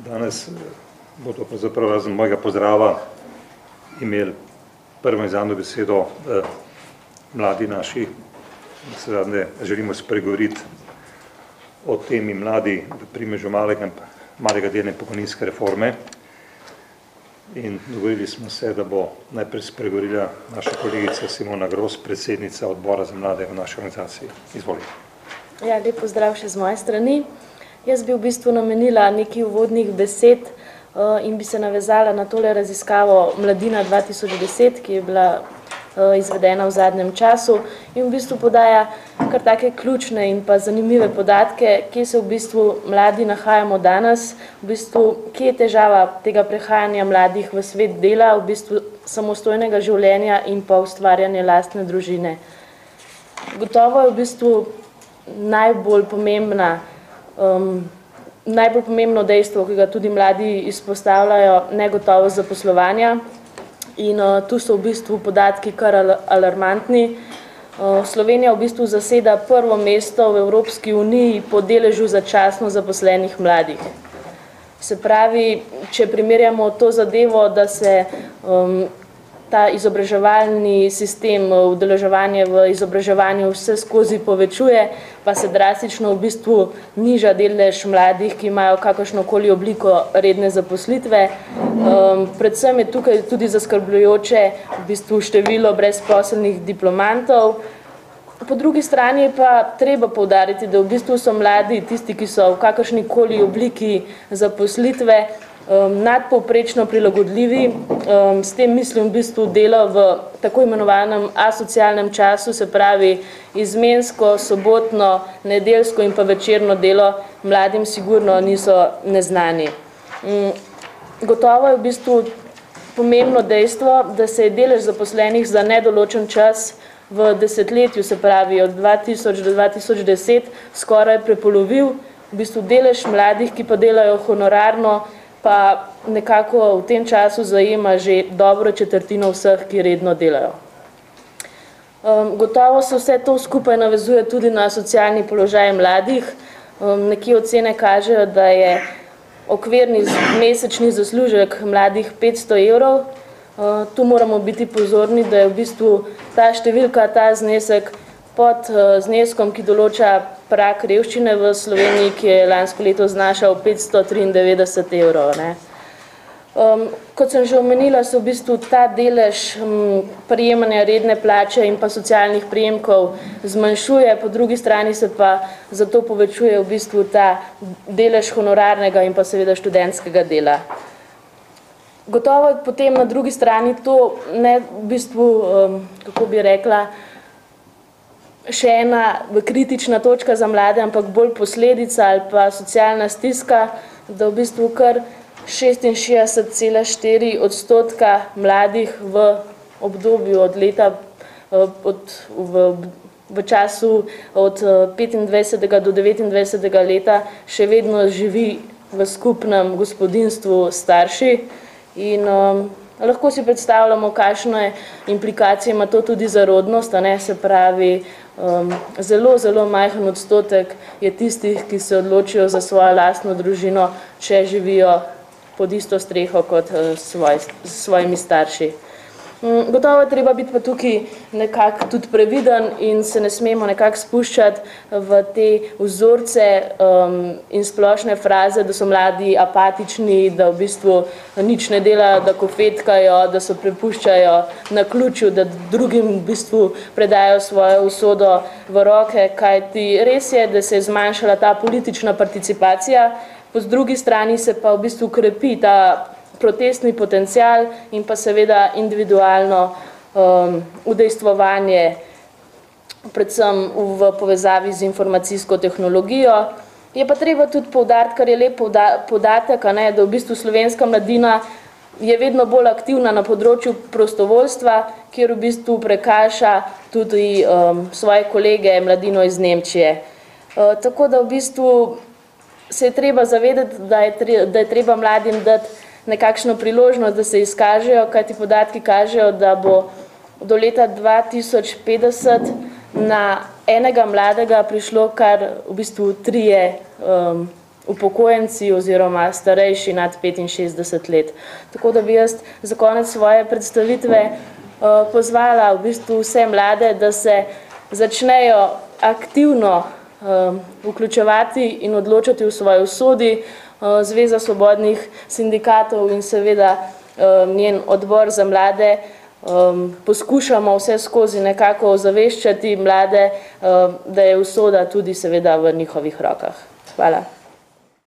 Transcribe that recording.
Danes bodo pravzaprav razen mojega pozdrava imeli prvo in zadnjo besedo mladi naši. Seveda želimo spregovoriti o temi mladi v primežu malega dela pokojninske reforme. In dogovorili smo se, da bo najprej spregovorila naša kolegica Simona Gros, predsednica odbora za mlade v naši organizaciji. Izvolite. Ja, lep pozdrav še z moje strani. Jaz bi v bistvu namenila nekaj uvodnih besed in bi se navezala na tole raziskavo Mladina 2010, ki je bila izvedena v zadnjem času in v bistvu podaja kar take ključne in pa zanimive podatke, kje se v bistvu mladi nahajamo danes, v bistvu, kje je težava tega prehajanja mladih v svet dela, v bistvu samostojnega življenja in pa ustvarjanja lastne družine. Gotovo je v bistvu najbolj pomembno dejstvo, ki ga tudi mladi izpostavljajo, negotovost zaposlovanja. In tu so v bistvu podatki kar alarmantni. Slovenija v bistvu zaseda prvo mesto v Evropski uniji po deležu začasno zaposlenih mladih. Se pravi, če primerjamo to zadevo, da se ta izobraževalni sistem, udeleževanje v izobraževanju vse skozi povečuje, pa se drastično v bistvu niža delež mladih, ki imajo kakršnokoli obliko redne zaposlitve. Predvsem je tukaj tudi zaskrbljujoče v bistvu število brezposelnih diplomantov. Po drugi strani je pa treba poudariti, da v bistvu so mladi tisti, ki so v kakršnikoli obliki zaposlitve nadpovprečno prilagodljivi. S tem mislim v bistvu delo v tako imenovanem asocialnem času, se pravi izmensko, sobotno, nedeljsko in pa večerno delo mladim sigurno niso neznani. Gotovo je v bistvu pomembno dejstvo, da se je delež zaposlenih za nedoločen čas v desetletju, se pravi od 2000 do 2010, skoraj prepolovil. V bistvu delež mladih, ki pa delajo honorarno, pa nekako v tem času zajema že dobro četrtino vseh, ki redno delajo. Gotovo se vse to skupaj navezuje tudi na socialni položaj mladih. Nekje ocene kažejo, da je okvirni mesečni zaslužek mladih 500 evrov. Tu moramo biti pozorni, da je v bistvu ta številka, ta znesek pod zneskom, ki določa prag revščine v Sloveniji, ki je lansko leto znašal 593 evrov. Kot sem že omenila, se v bistvu ta delež prejemanja redne plače in pa socialnih prejemkov zmanjšuje, po drugi strani se pa zato povečuje v bistvu ta delež honorarnega in pa seveda študentskega dela. Gotovo je potem na drugi strani to ne v bistvu, kako bi rekla, še ena kritična točka za mlade, ampak bolj posledica ali pa socialna stiska, da v bistvu kar 66,4% mladih v obdobju od leta, v času od 25. do 29. leta še vedno živi v skupnem gospodinjstvu starši. In lahko si predstavljamo, kakšne implikacije ima to tudi za rodnost, se pravi, zelo, zelo majhen odstotek je tistih, ki se odločijo za svojo lastno družino, če živijo pod isto streho kot s svojimi starši. Gotovo je treba biti pa tukaj nekako tudi previden in se ne smemo nekako spuščati v te vzorce in splošne fraze, da so mladi apatični, da v bistvu nič ne delajo, da kofetkajo, da se prepuščajo naključju, da drugim v bistvu predajo svojo usodo v roke, kajti res je, da se je zmanjšala ta politična participacija, po drugi strani se pa v bistvu krepi ta protestni potencial in pa seveda individualno udejstvovanje, predvsem v povezavi z informacijsko tehnologijo. Je pa treba tudi poudariti, kar je lep podatek, da v bistvu slovenska mladina je vedno bolj aktivna na področju prostovoljstva, kjer v bistvu prekaša tudi svoje kolege mladino iz Nemčije. Tako da v bistvu se je treba zavedati, da je treba mladim dati nekakšno priložnost, da se izkažejo, kajti podatki kažejo, da bo do leta 2050 na enega mladega prišlo kar v bistvu 3 upokojenci oziroma starejši nad 65 let. Tako da bi jaz za konec svoje predstavitve pozvala v bistvu vse mlade, da se začnejo aktivno vključevati in odločati v svoji usodi. Zveza svobodnih sindikatov in seveda njen odbor za mlade poskušamo vse skozi nekako ozaveščati mlade, da je usoda tudi seveda v njihovih rokah. Hvala.